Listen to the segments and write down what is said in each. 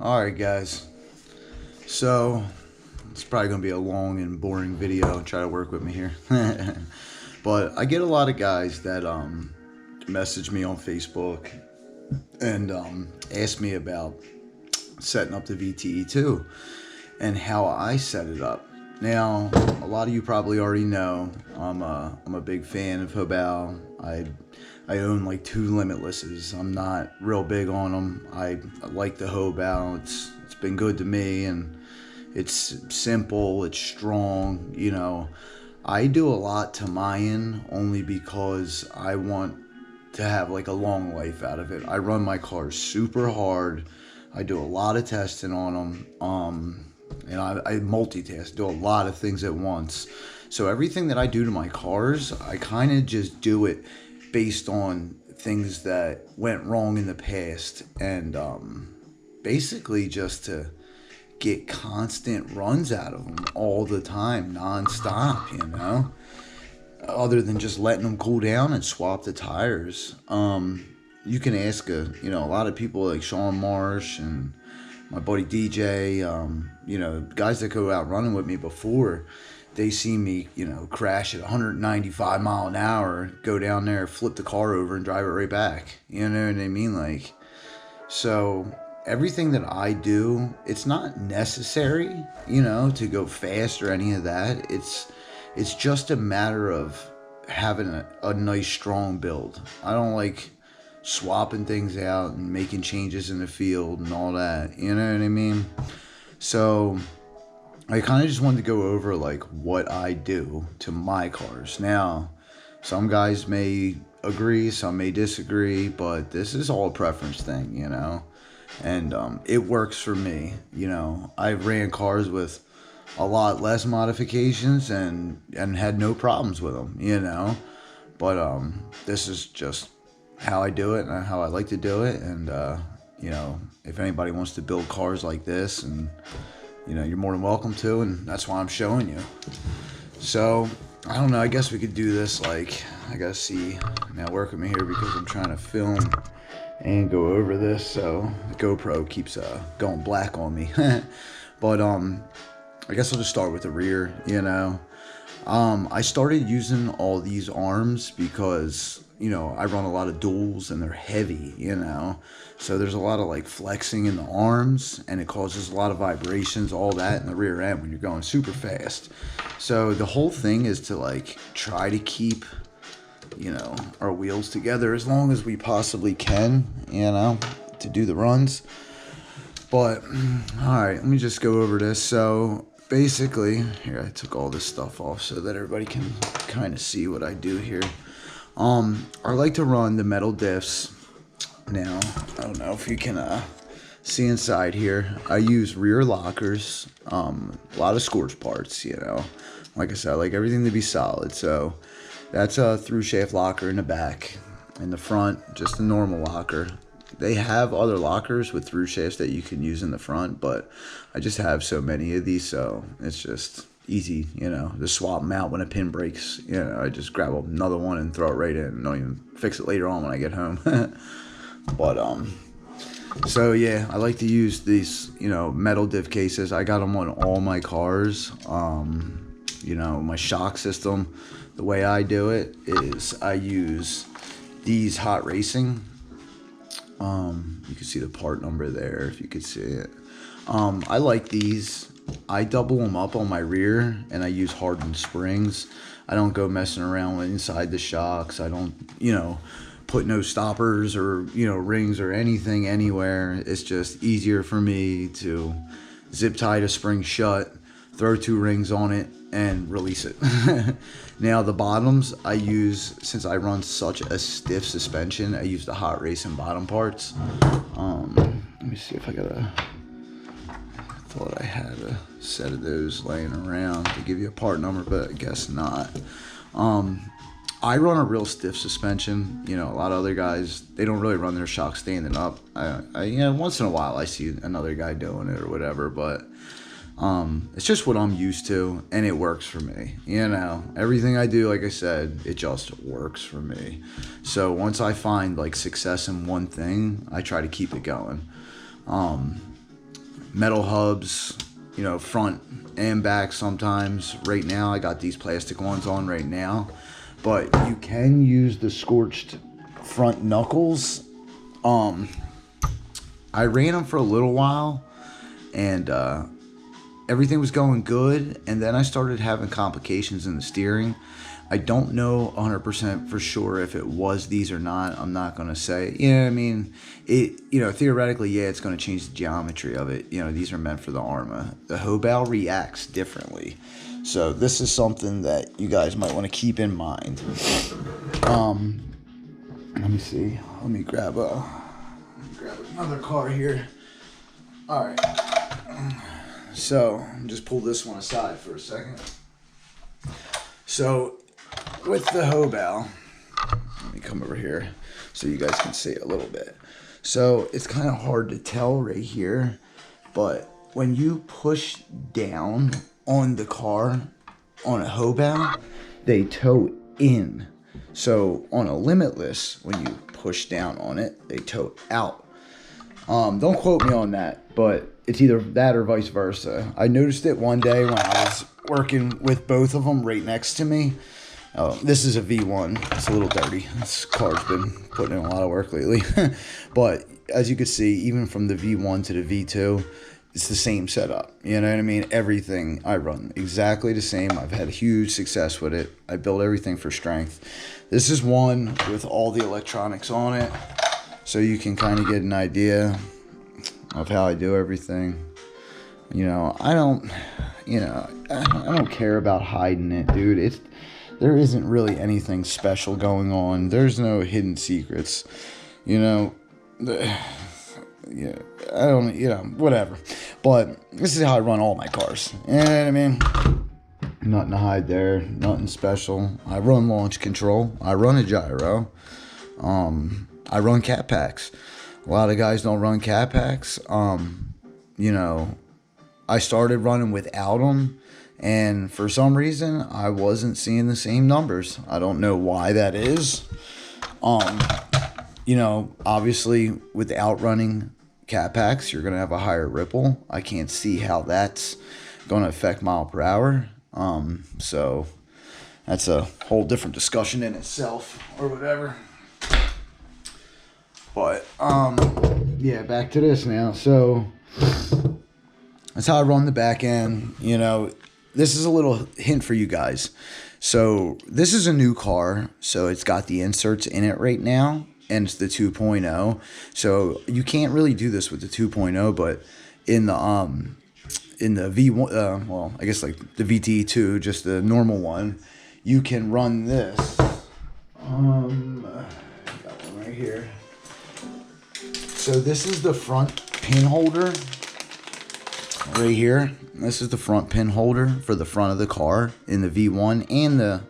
Alright guys, so it's probably going to be a long and boring video. Try to work with me here. But I get a lot of guys that message me on Facebook and ask me about setting up the VTE2 and how I set it up. Now, a lot of you probably already know I'm a big fan of hobao. I own like 2 limitlesses. I'm not real big on them. I like the hobao. It's been good to me, and it's simple, it's strong, you know. I do a lot to mine only because I want to have like a long life out of it. I run my cars super hard. I do a lot of testing on them. And I multitask, do a lot of things at once. So everything that I do to my cars, I kind of just do it based on things that went wrong in the past, and basically just to get constant runs out of them all the time, non-stop, you know, other than just letting them cool down and swap the tires. You can ask a lot of people like Sean Marsh and my buddy DJ, guys that go out running with me before. They see me, crash at 195 mile an hour, go down there, flip the car over and drive it right back. You know what I mean? Like, so everything that I do, it's not necessary, to go fast or any of that. It's just a matter of having a nice, strong build. I don't like swapping things out and making changes in the field and all that. You know what I mean? So I kind of just wanted to go over like what I do to my cars. Now, some guys may agree, some may disagree, but this is all a preference thing, and it works for me. I've ran cars with a lot less modifications and had no problems with them, but this is just how I do it and how I like to do it. And if anybody wants to build cars like this, and you're more than welcome to, and that's why I'm showing you. So, I don't know, I guess we could do this, like, I gotta see, now work with me here because I'm trying to film and go over this, so the GoPro keeps going black on me. But, I guess I'll just start with the rear, I started using all these arms because, I run a lot of duals and they're heavy, so there's a lot of like flexing in the arms, and it causes a lot of vibrations, all that in the rear end when you're going super fast. So the whole thing is to like try to keep, our wheels together as long as we possibly can, to do the runs. But all right, let me just go over this. So basically, here, I took all this stuff off so that everybody can kind of see what I do here. I like to run the metal diffs. Now, I don't know if you can see inside here. I use rear lockers, a lot of scorched parts, Like I said, I like everything to be solid. So that's a through shaft locker in the back. In the front, just a normal locker. They have other lockers with through shafts that you can use in the front, but I just have so many of these, so it's just easy, to swap them out when a pin breaks. I just grab another one and throw it right in, and don't even fix it later on when I get home. But so yeah, I like to use these metal diff cases. I got them on all my cars. My shock system, the way I do it is I use these Hot Racing. You can see the part number there if you could see it. I like these. I double them up on my rear, and I use hardened springs. I don't go messing around with inside the shocks. I don't, put no stoppers or, rings or anything anywhere. It's just easier for me to zip tie the spring shut, throw 2 rings on it, and release it. Now the bottoms I use, since I run such a stiff suspension, I use the Hot Racing bottom parts. Let me see if I thought I had a set of those laying around to give you a part number, but I guess not. I run a real stiff suspension. A lot of other guys, they don't really run their shock standing up. I once in a while I see another guy doing it or whatever, but it's just what I'm used to, and it works for me. Everything I do, like I said, it just works for me. So once I find like success in one thing, I try to keep it going. metal hubs, you know, front and back sometimes. Right now I got these plastic ones on right now, but you can use the scorched front knuckles. I ran them for a little while, and everything was going good, and then I started having complications in the steering. I don't know 100% for sure if it was these or not. I'm not going to say. Yeah, I mean, it, you know, theoretically, yeah, it's going to change the geometry of it. You know, these are meant for the Arma. The hobao reacts differently. So this is something that you guys might want to keep in mind. Let me see. Let me grab another car here. All right. So, just pull this one aside for a second. So, with the hobao, let me come over here so you guys can see a little bit. So, it's kind of hard to tell right here, but when you push down on the car on a hobao, they tow in. So, on a limitless, when you push down on it, they tow out. Don't quote me on that, but it's either that or vice versa. I noticed it one day when I was working with both of them right next to me. This is a V1. It's a little dirty. This car's been putting in a lot of work lately. But as you can see, even from the V1 to the V2, it's the same setup. You know what I mean? Everything I run exactly the same. I've had huge success with it. I built everything for strength. This is one with all the electronics on it, so you can kind of get an idea of how I do everything. You know, I don't care about hiding it, dude. There isn't really anything special going on. There's no hidden secrets. You know, yeah, I don't, you know, whatever. But this is how I run all my cars. You know what I mean? Nothing to hide there. Nothing special. I run launch control. I run a gyro. I run cat packs. A lot of guys don't run cat packs. You know, I started running without them, and for some reason, I wasn't seeing the same numbers. I don't know why that is. You know, obviously, without running cat packs, you're going to have a higher ripple. I can't see how that's going to affect mile per hour. So that's a whole different discussion in itself, or whatever. But, yeah, back to this now. So, that's how I run the back end. You know, this is a little hint for you guys. So, this is a new car. So, it's got the inserts in it right now. And it's the 2.0. So, you can't really do this with the 2.0. But in the V1, well, I guess like the vte2, just the normal one, you can run this. Got one right here. So this is the front pin holder right here. This is the front pin holder for the front of the car in the V1 and the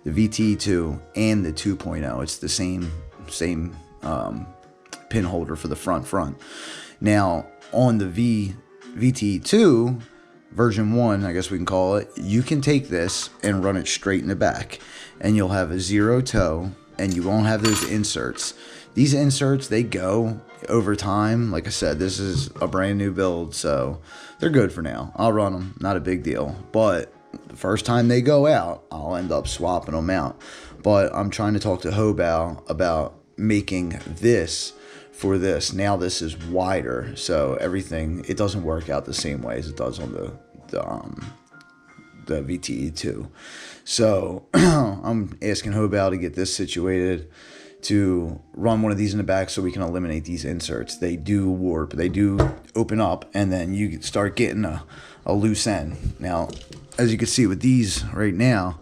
vte2 and the 2.0. It's the same pin holder for the front. Now on the vte2 version 1, I guess we can call it, you can take this and run it straight in the back, and you'll have a zero toe, and you won't have those inserts. These inserts, they go over time. Like I said, this is a brand new build, so they're good for now. I'll run them, not a big deal. But the first time they go out, I'll end up swapping them out. But I'm trying to talk to Hobao about making this for this. Now this is wider, so everything, it doesn't work out the same way as it does on the vte2. So I'm asking Hobao to get this situated to run one of these in the back so we can eliminate these inserts. They do warp, they do open up, and then you start getting a loose end. Now, as you can see with these right now,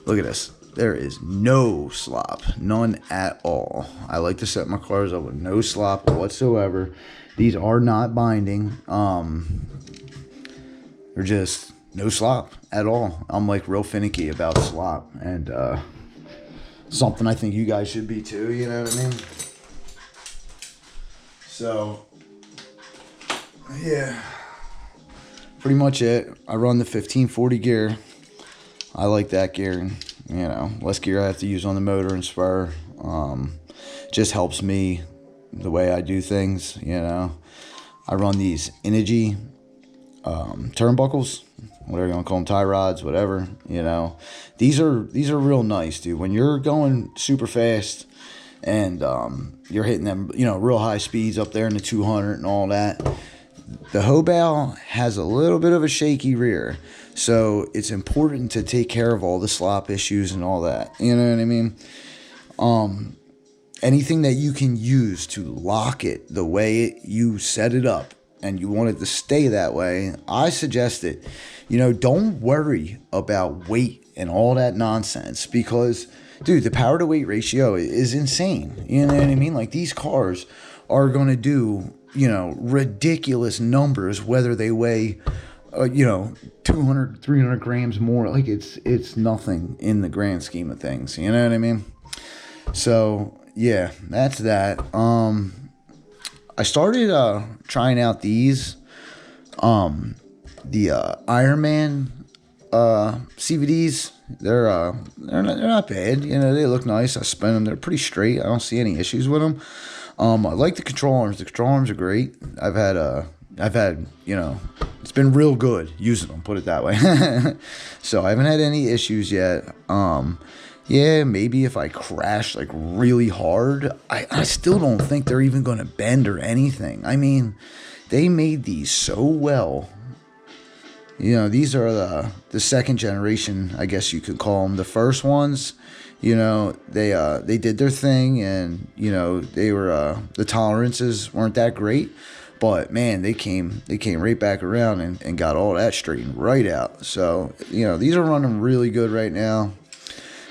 look at this. There is no slop, none at all. I like to set my cars up with no slop whatsoever. These are not binding. They're just no slop at all. I'm like real finicky about slop, and something I think you guys should be too, you know what I mean? So, yeah, pretty much it. I run the 1540 gear. I like that gear. You know, less gear I have to use on the motor and spur. Just helps me the way I do things, you know. I run these Energy turnbuckles, whatever you want to call them, tie rods, whatever. You know, these are real nice, dude. When you're going super fast and you're hitting them, you know, real high speeds up there in the 200 and all that. The hobao has a little bit of a shaky rear, so it's important to take care of all the slop issues and all that. You know what I mean? Anything that you can use to lock it the way you set it up and you want it to stay that way, I suggest it. You know, don't worry about weight and all that nonsense because, dude, the power to weight ratio is insane. You know what I mean? Like, these cars are going to do, you know, ridiculous numbers, whether they weigh, you know, 200, 300 grams more. Like, it's nothing in the grand scheme of things. You know what I mean? So, yeah, that's that. I started trying out these, the Iron Man CVDs. They're not bad. You know, they look nice. I spin them. They're pretty straight. I don't see any issues with them. I like the control arms. The control arms are great. I've had, you know, it's been real good using them, put it that way. So I haven't had any issues yet. Yeah, maybe if I crash like really hard, I still don't think they're even going to bend or anything. I mean, they made these so well. You know, these are the second generation, I guess you could call them. The first ones, you know, they did their thing, and you know, they were the tolerances weren't that great, but man, they came right back around and got all that straightened right out. So, you know, these are running really good right now.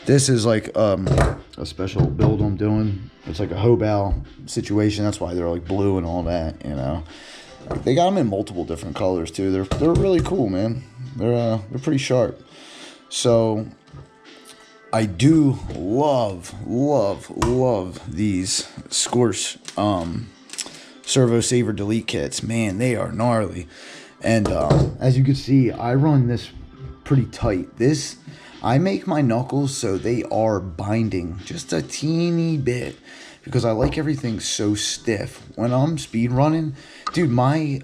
This is like a special build I'm doing. It's like a hobao situation. That's why they're like blue and all that, you know. They got them in multiple different colors too. They're really cool, man. They're pretty sharp. So I do love these scorched servo saver delete kits. Man, they are gnarly. And as you can see, I run this pretty tight. I make my knuckles so they are binding just a teeny bit because I like everything so stiff. When I'm speed running, dude, my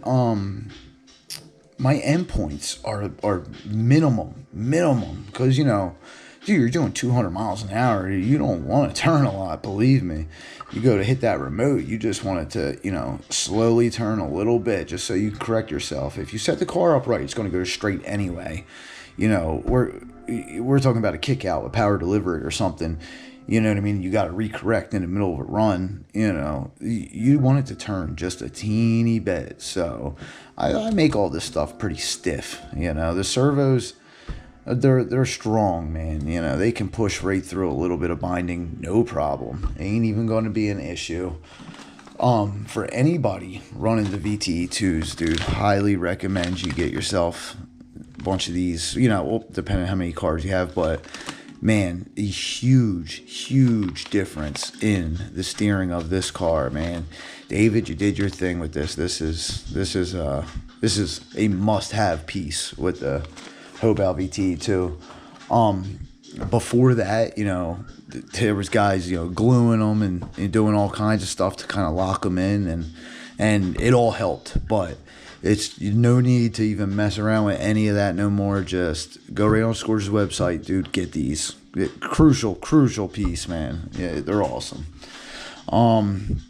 endpoints are minimum because, you know, dude, you're doing 200 miles an hour. You don't want to turn a lot, believe me. You go to hit that remote, you just want it to, you know, slowly turn a little bit just so you can correct yourself. If you set the car up right, it's going to go straight anyway. You know, we're talking about a kick out with power delivery or something. You know what I mean? You got to recorrect in the middle of a run. You know, you want it to turn just a teeny bit. So I make all this stuff pretty stiff. You know, the servos, they're strong, man. You know, they can push right through a little bit of binding, no problem. Ain't even going to be an issue. For anybody running the VTE2s, dude, highly recommend you get yourself bunch of these, you know, well, depending on how many cars you have, but man, a huge difference in the steering of this car, man. David, you did your thing with this. This is a must-have piece with the hobao VTE2. Before that, you know, there was guys, you know, gluing them and doing all kinds of stuff to kind of lock them in, and it all helped, but it's no need to even mess around with any of that no more. Just go right on Scorched's website, dude. Get these. Crucial piece, man. Yeah, they're awesome. I'm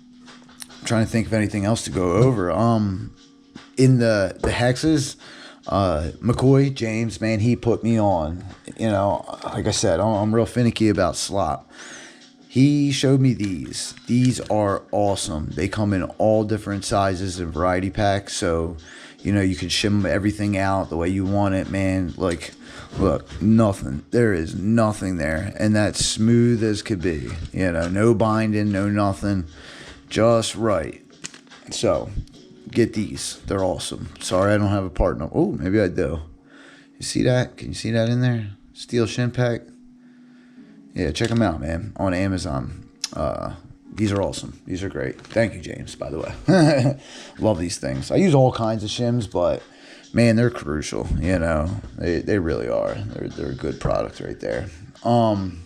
trying to think of anything else to go over. In the hexes, McCoy James, man, he put me on. You know, like I said, I'm real finicky about slop. He showed me these. These are awesome. They come in all different sizes and variety packs, so you know you can shim everything out the way you want it, man. Like, look, nothing. There is nothing there, and that's smooth as could be. You know, no binding, no nothing, just right. So, get these. They're awesome. Sorry, I don't have a partner. Oh, maybe I do. You see that? Can you see that in there? Steel shim pack. Yeah, check them out, man, on Amazon. These are awesome. These are great. Thank you, James, by the way. Love these things. I use all kinds of shims, but, man, they're crucial, you know. They really are. They're a good product right there. I'm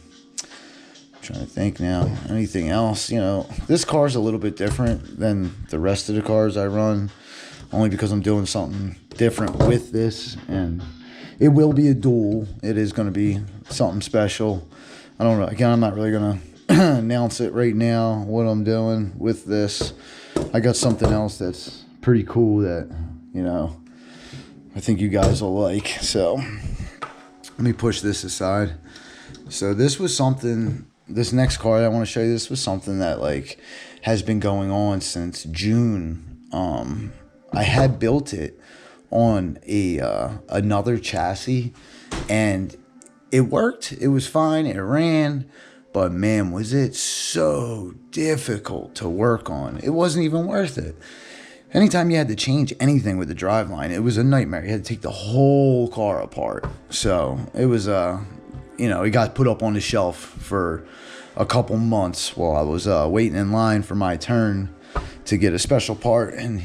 trying to think now. Anything else? You know, this car's a little bit different than the rest of the cars I run. only because I'm doing something different with this, and it will be a duel. It is going to be something special. I don't know. Again, I'm not really going to announce it right now, what I'm doing with this. I got something else that's pretty cool that, you know, I think you guys will like. So let me push this aside. So this was something, this next car I want to show you, this was something that like has been going on since June. I had built it on another chassis, and it worked. It was fine. It ran, but man, was it so difficult to work on. It wasn't even worth it. Anytime you had to change anything with the driveline, it was a nightmare. You had to take the whole car apart. So it was, you know, it got put up on the shelf for a couple months while I was waiting in line for my turn to get a special part. And